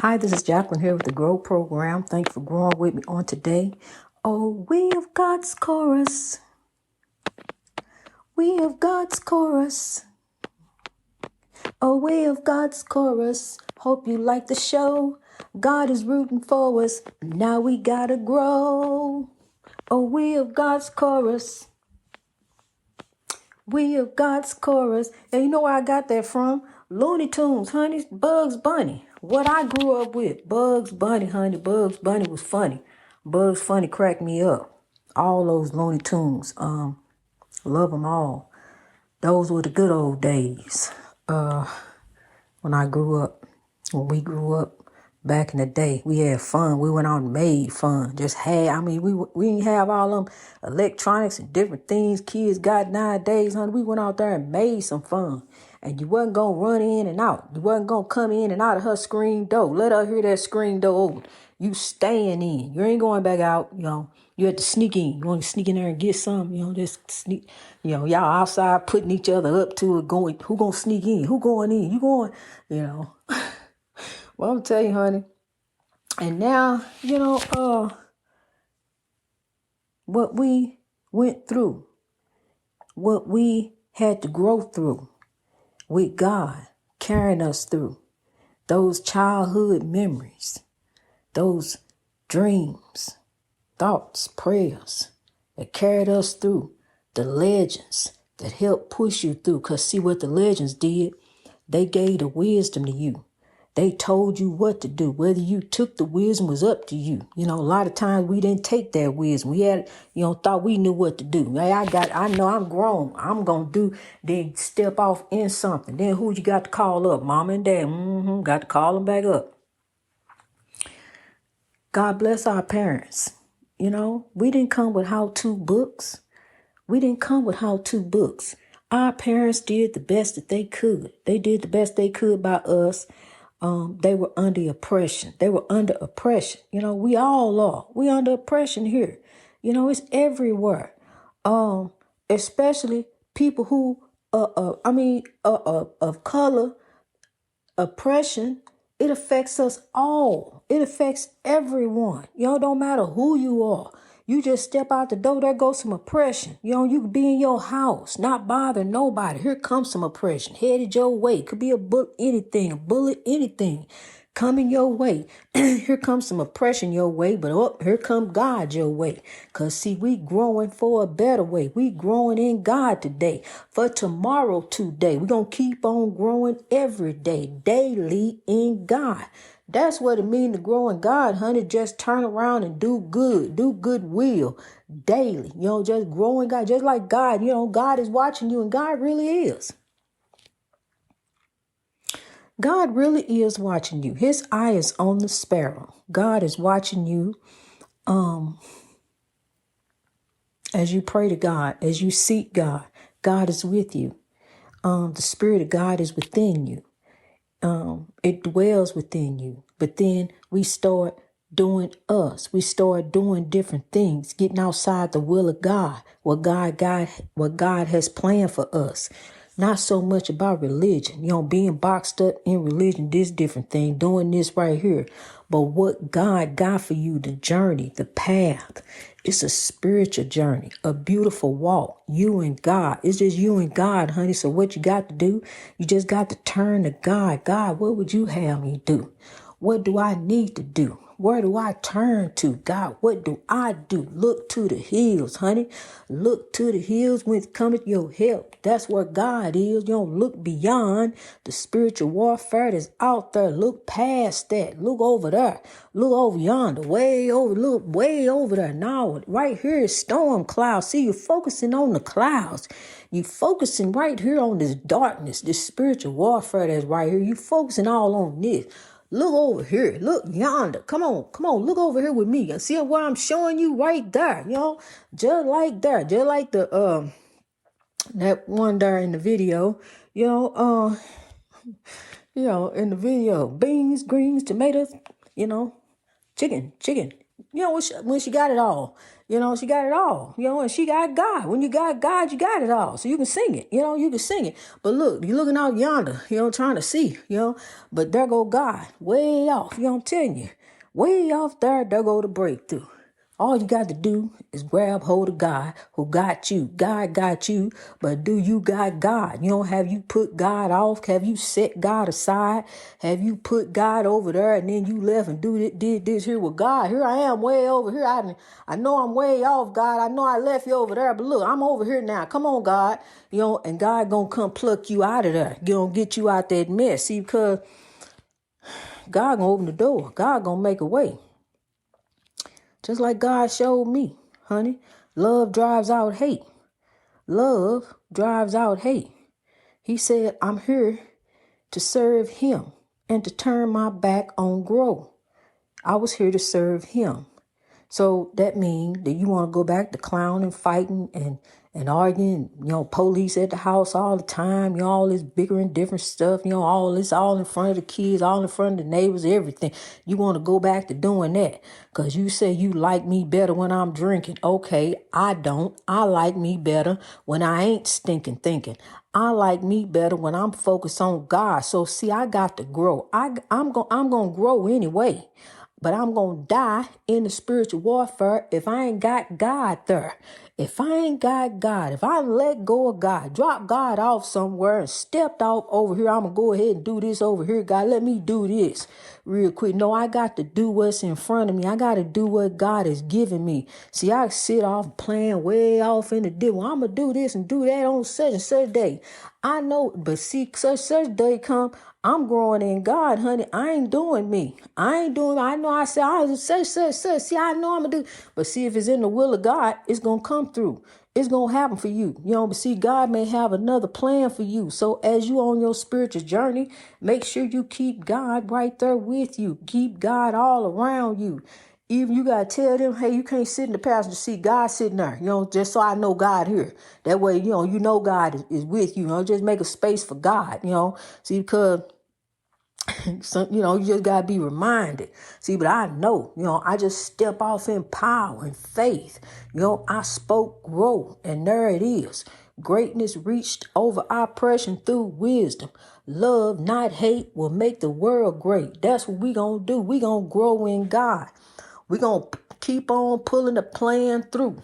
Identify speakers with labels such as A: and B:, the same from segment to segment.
A: Hi, this is Jacqueline here with the Grow Program. Thank you for growing with me on today. Oh, we have God's chorus. We have God's chorus. Oh, we have God's chorus. Hope you like the show. God is rooting for us. Now we gotta grow. Oh, we have God's chorus. We have God's chorus. And you know where I got that from? Looney Tunes, honey. Bugs Bunny. What I grew up with. Bugs Bunny, honey. Bugs Bunny was funny. Bugs Funny cracked me up. All those Looney Tunes. Love them all. Those were the good old days. When I grew up. When we grew up. Back in the day, we had fun. We went out and made fun. We didn't have all them electronics and different things kids got nowadays, honey. We went out there and made some fun. And you wasn't going to run in and out. You wasn't going to come in and out of her screen door. Let her hear that screen door open. You staying in. You ain't going back out, You had to sneak in. You want to sneak in there and get some, just sneak. Y'all outside putting each other up to it, going, who going to sneak in? Who going in? You going, Well, I'm tell you, honey. And now, what we went through, what we had to grow through with God carrying us through, those childhood memories, those dreams, thoughts, prayers that carried us through, the legends that helped push you through. Because see what the legends did? They gave the wisdom to you. They told you what to do. Whether you took the wisdom was up to you. A lot of times we didn't take that wisdom. We had, thought we knew what to do. I know I'm grown. I'm going to do, then step off in something. Then who you got to call up? Mama and dad. Got to call them back up. God bless our parents. We didn't come with how-to books. Our parents did the best that they could. They did the best they could by us. They were under oppression. We all are. We under oppression here. It's everywhere. Especially people who, of color, oppression. It affects us all. It affects everyone. Don't matter who you are. You just step out the door, there goes some oppression. You could be in your house, not bother nobody. Here comes some oppression, headed your way. Could be a book, anything, a bullet, anything coming your way. Here comes some oppression your way, but here come God your way. Because see, we growing for a better way. We growing in God today. For tomorrow today. We're going to keep on growing every day, daily in God. That's what it means to grow in God, honey. Just turn around and do goodwill daily. Just grow in God, just like God. God is watching you, and God really is. God really is watching you. His eye is on the sparrow. God is watching you. As you pray to God, as you seek God, God is with you. The Spirit of God is within you. It dwells within you. But then we start doing us. We start doing different things, getting outside the will of God, what God has planned for us. Not so much about religion, being boxed up in religion, this different thing, doing this right here. But what God got for you, the journey, the path, it's a spiritual journey, a beautiful walk, you and God. It's just you and God, honey. So what you got to do, you just got to turn to God. God, what would you have me do? What do I need to do? Where do I turn to? God, what do I do? Look to the hills, honey. Look to the hills when it cometh your help. That's where God is. You don't look beyond the spiritual warfare that's out there. Look past that. Look over there. Look over yonder. Look way over there. Now, right here is storm clouds. See, you're focusing on the clouds. You're focusing right here on this darkness, this spiritual warfare that's right here. You're focusing all on this. Look over here. Look yonder. Come on. Look over here with me. See what I'm showing you right there, just like that. Just like the that one there in the video, in the video, beans, greens, tomatoes, chicken, when she got it all. She got it all. And she got God. When you got God, you got it all. So you can sing it. You can sing it. But look, you're looking out yonder, trying to see, But there go God, way off. I'm telling you, way off there go the breakthrough. All you got to do is grab hold of God who got you. God got you, but do you got God? Have you put God off? Have you set God aside? Have you put God over there and then you left and did this here with God? Here I am way over here. I know I'm way off, God. I know I left you over there, but look, I'm over here now. Come on, God. And God gonna come pluck you out of there. Get you out that mess. See, because God gonna open the door. God gonna make a way. Just like God showed me, honey. Love drives out hate. Love drives out hate. He said, I'm here to serve him and to turn my back on growth. I was here to serve him. So that means that you want to go back to clowning, fighting, and arguing, police at the house all the time, all this bigger and different stuff, all this all in front of the kids, all in front of the neighbors, everything. You want to go back to doing that because you say you like me better when I'm drinking. Okay, I don't. I like me better when I ain't stinking thinking. I like me better when I'm focused on God. So see, I got to grow. I'm going to grow anyway. But I'm going to die in the spiritual warfare if I ain't got God there. If I ain't got God, if I let go of God, drop God off somewhere and stepped off over here, I'm going to go ahead and do this over here. God, let me do this real quick. No, I got to do what's in front of me. I got to do what God has given me. See, I sit off playing way off in the devil. I'm going to do this and do that on such and such day. I know, but see, such day come, I'm growing in God, honey. I ain't doing me. I know I say, see, I know I'm going to do. But see, if it's in the will of God, it's going to come through. It's going to happen for you. But see, God may have another plan for you. So as you on your spiritual journey, make sure you keep God right there with you. Keep God all around you. Even you got to tell them, hey, you can't sit in the passenger seat. God sitting there, just so I know God here. That way, you know God is with you. Just make a space for God, See, because, you just got to be reminded. See, but I know, I just step off in power and faith. I spoke growth, and there it is. Greatness reached over oppression through wisdom. Love, not hate, will make the world great. That's what we going to do. We going to grow in God. We're going to keep on pulling the plan through.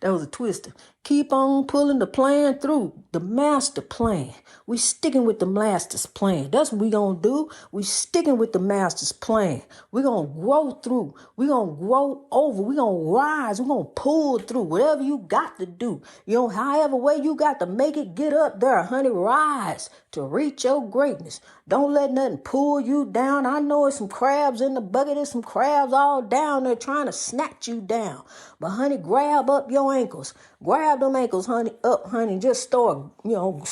A: That was a twister. Keep on pulling the plan through. The master plan. We sticking with the master's plan. That's what we going to do. We sticking with the master's plan. We're going to grow through. We're going to grow over. We're going to rise. We're going to pull through. Whatever you got to do. However way you got to make it, get up there, honey. Rise to reach your greatness. Don't let nothing pull you down. I know it's some crabs in the bucket. There's some crabs all down there trying to snatch you down. But honey, grab up your ankles. Grab them ankles, honey, up, honey. Just start growing,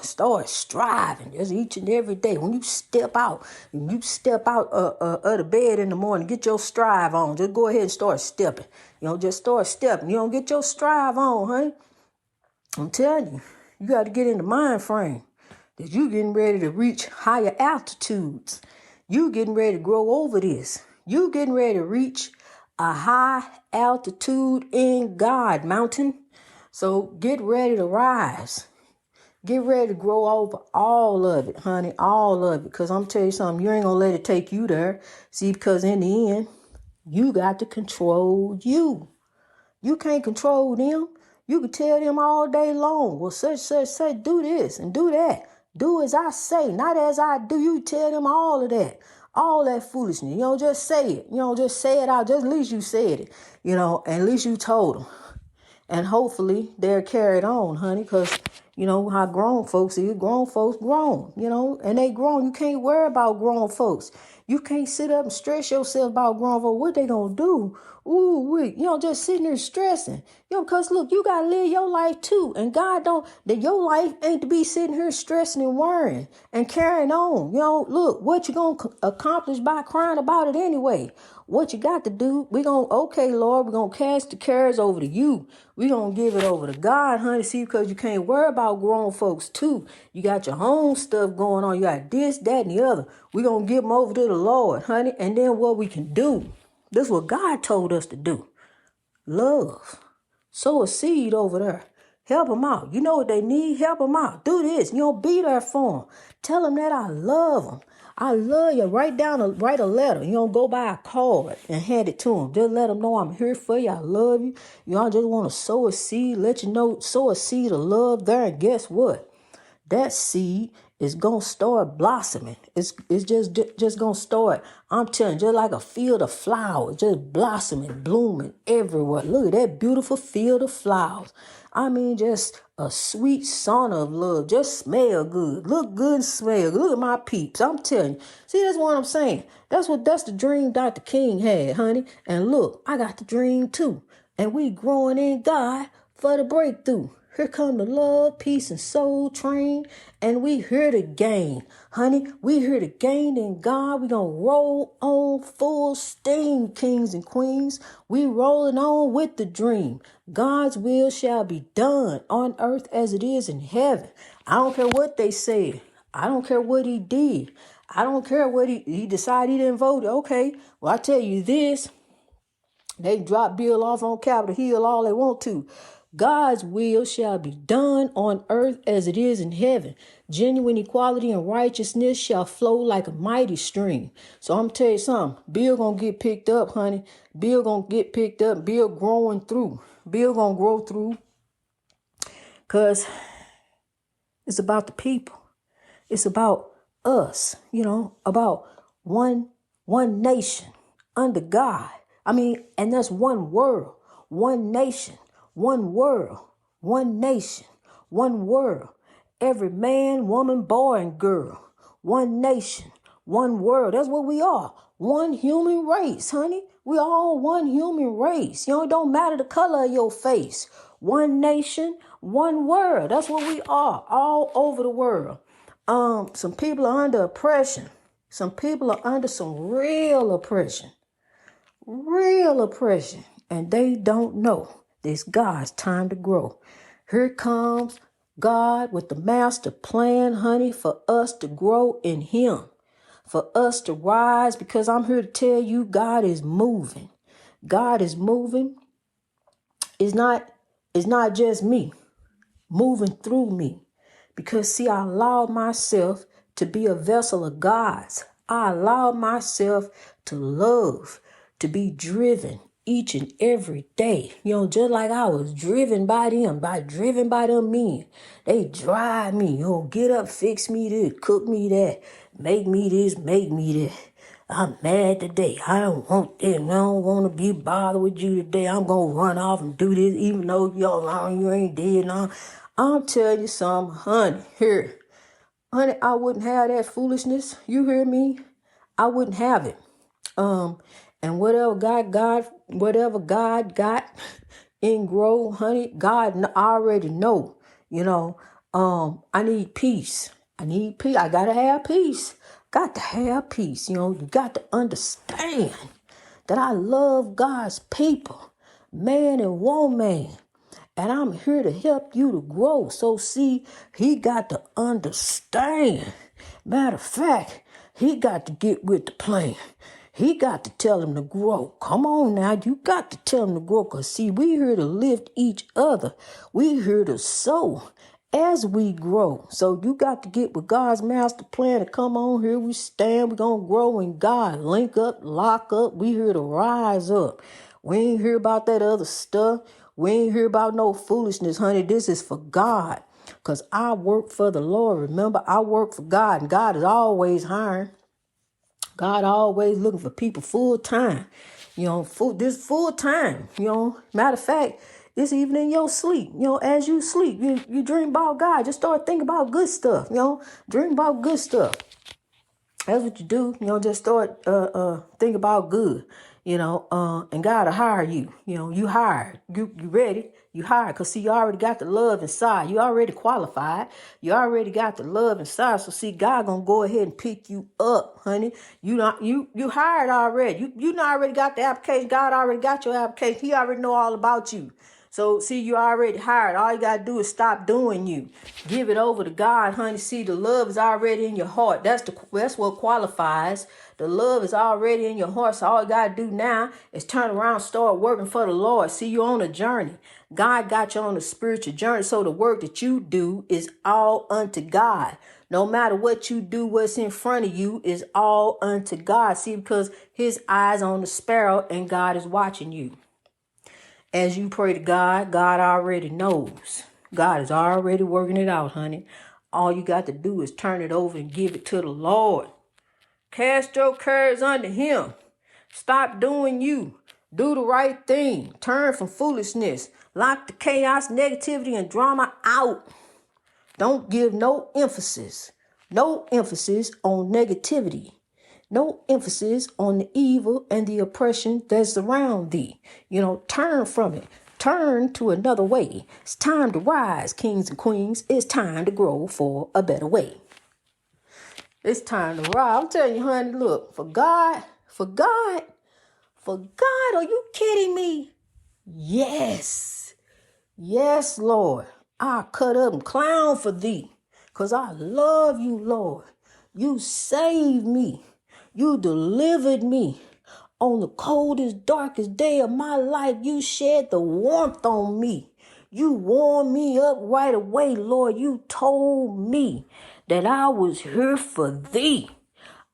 A: start striving. Just each and every day. When you step out of the bed in the morning, get your strive on. Just go ahead and start stepping. Just start stepping. Get your strive on, honey. I'm telling you, you got to get in the mind frame that you getting ready to reach higher altitudes. You getting ready to grow over this. You getting ready to reach a high altitude in God mountain. So get ready to rise. Get ready to grow over all of it, honey, all of it. Because I'm telling you something, you ain't going to let it take you there. See, because in the end, you got to control you. You can't control them. You can tell them all day long, well, such, do this and do that. Do as I say, not as I do. You tell them all of that. All that foolishness. Just say it. Just say it out. Just at least you said it. And at least you told them. And hopefully they're carried on, honey, because how grown folks is. Grown folks grown, and they grown. You can't worry about grown folks. You can't sit up and stress yourself about grown folks. What they gonna do? Just sitting there stressing. Because look, you gotta live your life too. And God that your life ain't to be sitting here stressing and worrying and carrying on. Look, what you gonna accomplish by crying about it anyway? What you got to do, okay, Lord, we're going to cast the cares over to you. We're going to give it over to God, honey. See, because you can't worry about grown folks too. You got your own stuff going on. You got this, that, and the other. We're going to give them over to the Lord, honey. And then what we can do, This is what God told us to do. Love. Sow a seed over there. Help them out. You know what they need? Help them out. Do this. Be there for them. Tell them that I love them. I love you. Write a letter. Go buy a card and hand it to them. Just let them know I'm here for you. I love you. I just want to sow a seed. Let you know, sow a seed of love there. And guess what? That seed is going to start blossoming. It's just going to start, I'm telling you, just like a field of flowers, just blossoming, blooming everywhere. Look at that beautiful field of flowers. I mean, just a sweet sauna of love. Just smell good. Look good and smell good. Look at my peeps. I'm telling you. See, that's what I'm saying. That's the dream Dr. King had, honey. And look, I got the dream too. And we growing in God for the breakthrough. Here come the love, peace, and soul train. And we here to gain. Honey, we here to gain in God. We gonna roll on full steam, kings and queens. We rolling on with the dream. God's will shall be done on earth as it is in heaven. I don't care what they said. I don't care what he did. I don't care what he decided he didn't vote. Okay, well, I tell you this. They drop Bill off on Capitol Hill all they want to. God's will shall be done on earth as it is in heaven. Genuine equality and righteousness shall flow like a mighty stream. So I'm going to tell you something. Bill going to get picked up, honey. Bill going to get picked up. Bill growing through. Bill going to grow through. Because it's about the people. It's about us, about one nation under God. And that's one world, one nation. One world, one nation, one world. Every man, woman, boy, and girl. One nation, one world. That's what we are. One human race, honey. We all one human race. It don't matter the color of your face. One nation, one world. That's what we are all over the world. Some people are under oppression. Some people are under some real oppression. Real oppression. And they don't know. It's God's time to grow. Here comes God with the master plan, honey, for us to grow in him, for us to rise, because I'm here to tell you God is moving. God is moving. It's not just me moving through me, because see, I allowed myself to be a vessel of God's. I allowed myself to love, to be driven each and every day, just like I was driven by them men. They drive me, get up, fix me this, cook me that, make me this, make me that. I'm mad today. I don't want this. I don't want to be bothered with you today. I'm going to run off and do this, even though you ain't dead. No. I'm telling you something, honey, here. Honey, I wouldn't have that foolishness. You hear me? I wouldn't have it. And whatever God got in grow, honey, God already know, I need peace. I need peace. I got to have peace. Got to have peace. You got to understand that I love God's people, man and woman. And I'm here to help you to grow. So see, he got to understand. Matter of fact, he got to get with the plan. He got to tell him to grow. Come on now, you got to tell him to grow. Because see, we here to lift each other. We here to sow as we grow. So you got to get with God's master plan to come on here. We stand, we're going to grow in God. Link up, lock up. We here to rise up. We ain't hear about that other stuff. We ain't hear about no foolishness, honey. This is for God. Because I work for the Lord. Remember, I work for God. And God is always hiring. God always looking for people full time. Full time. Matter of fact, it's even in your sleep. As you sleep, you dream about God. Just start thinking about good stuff. Dream about good stuff. That's what you do. Just start think about good. And God will hire you. You hired. You ready. You hired. Because see, you already got the love inside. You already qualified. You already got the love inside. So see, God gonna go ahead and pick you up, honey. You hired already. You already got the application. God already got your application. He already know all about you. So, see, you already hired. All you got to do is stop doing you. Give it over to God, honey. See, the love is already in your heart. That's what qualifies. The love is already in your heart. So all you got to do now is turn around, start working for the Lord. See, you're on a journey. God got you on a spiritual journey. So the work that you do is all unto God. No matter what you do, what's in front of you is all unto God. See, because his eyes on the sparrow and God is watching you. As you pray to God, God already knows. God is already working it out, honey. All you got to do is turn it over and give it to the Lord. Cast your cares unto him. Stop doing you. Do the right thing. Turn from foolishness. Lock the chaos, negativity, and drama out. Don't give no emphasis. No emphasis on negativity. No emphasis on the evil and the oppression that's around thee. Turn from it. Turn to another way. It's time to rise, kings and queens. It's time to grow for a better way. It's time to rise. I'm telling you, honey, look, for God, are you kidding me? Yes. Yes, Lord. I'll cut up and clown for thee. Because I love you, Lord. You saved me. You delivered me. On the coldest, darkest day of my life, you shed the warmth on me. You warmed me up right away, Lord. You told me that I was here for thee.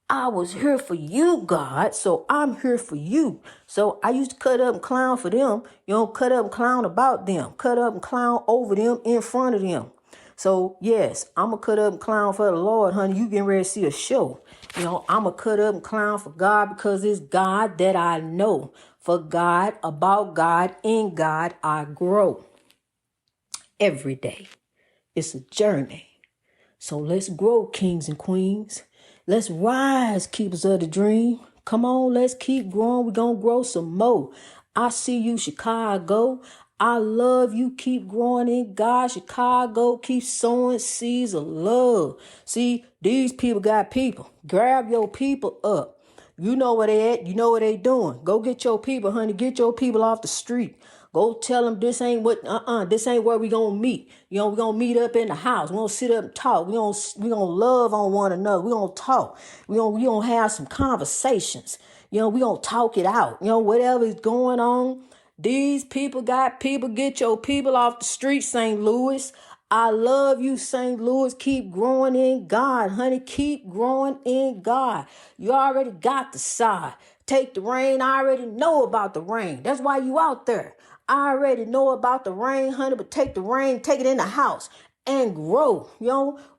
A: I was here for you, God, so I'm here for you. So I used to cut up and clown for them. You don't cut up and clown about them. Cut up and clown over them, in front of them. So, yes, I'm going to cut up and clown for the Lord, honey. You getting ready to see a show. I'm going to cut up and clown for God because it's God that I know. For God, about God, in God, I grow. Every day. It's a journey. So let's grow, kings and queens. Let's rise, keepers of the dream. Come on, let's keep growing. We're going to grow some more. I see you, Chicago. I love you. Keep growing in God. Chicago, keep sowing seeds of love. See, these people got people. Grab your people up. You know where they at. You know what they doing. Go get your people, honey. Get your people off the street. Go tell them this ain't this ain't where we gonna meet. We're gonna meet up in the house. We're gonna sit up and talk. We gonna love on one another. We're gonna talk. We gonna have some conversations. We gonna talk it out. Whatever is going on. These people got people. Get your people off the street, St. Louis. I love you, St. Louis. Keep growing in God, honey. Keep growing in God. You already got the side. Take the rain. I already know about the rain. That's why you out there. I already know about the rain, honey, but take the rain, take it in the house and grow,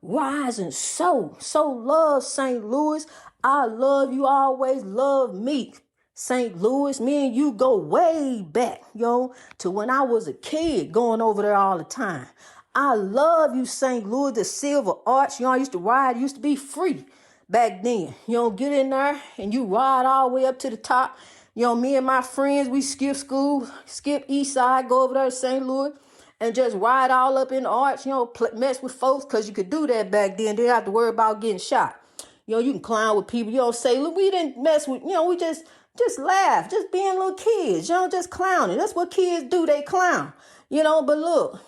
A: rise and sow. Sow love, St. Louis. I love you, always love me. St. Louis, me and you go way back, to when I was a kid going over there all the time. I love you, St. Louis, the Silver Arch. I used to ride, used to be free back then. Get in there and you ride all the way up to the top. Me and my friends, we skip school, skip East Side, go over there to St. Louis and just ride all up in the arch, mess with folks because you could do that back then. Didn't have to worry about getting shot. You can clown with people. Say, look, we didn't mess with, we just laugh, just being little kids, just clowning. That's what kids do. They clown, but look,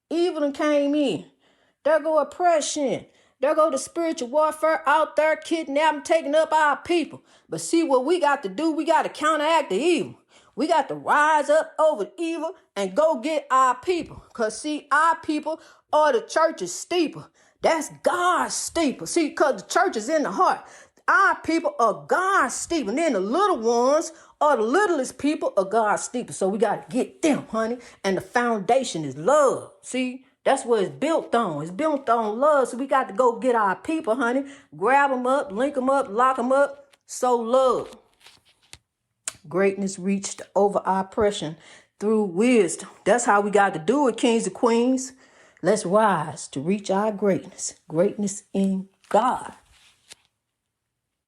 A: evil done came in. There go oppression. There go the spiritual warfare out there, kidnapping, taking up our people. But see what we got to do? We got to counteract the evil. We got to rise up over the evil and go get our people. Because see, our people are the church's steeple. That's God's steeple. See, because the church is in the heart. Our people are God's steeple. And then the little ones are the littlest people of God's steeple. So we got to get them, honey. And the foundation is love. See? That's what it's built on. It's built on love. So we got to go get our people, honey. Grab them up, link them up, lock them up. Sow love. Greatness reached over oppression through wisdom. That's how we got to do it, kings and queens. Let's rise to reach our greatness. Greatness in God.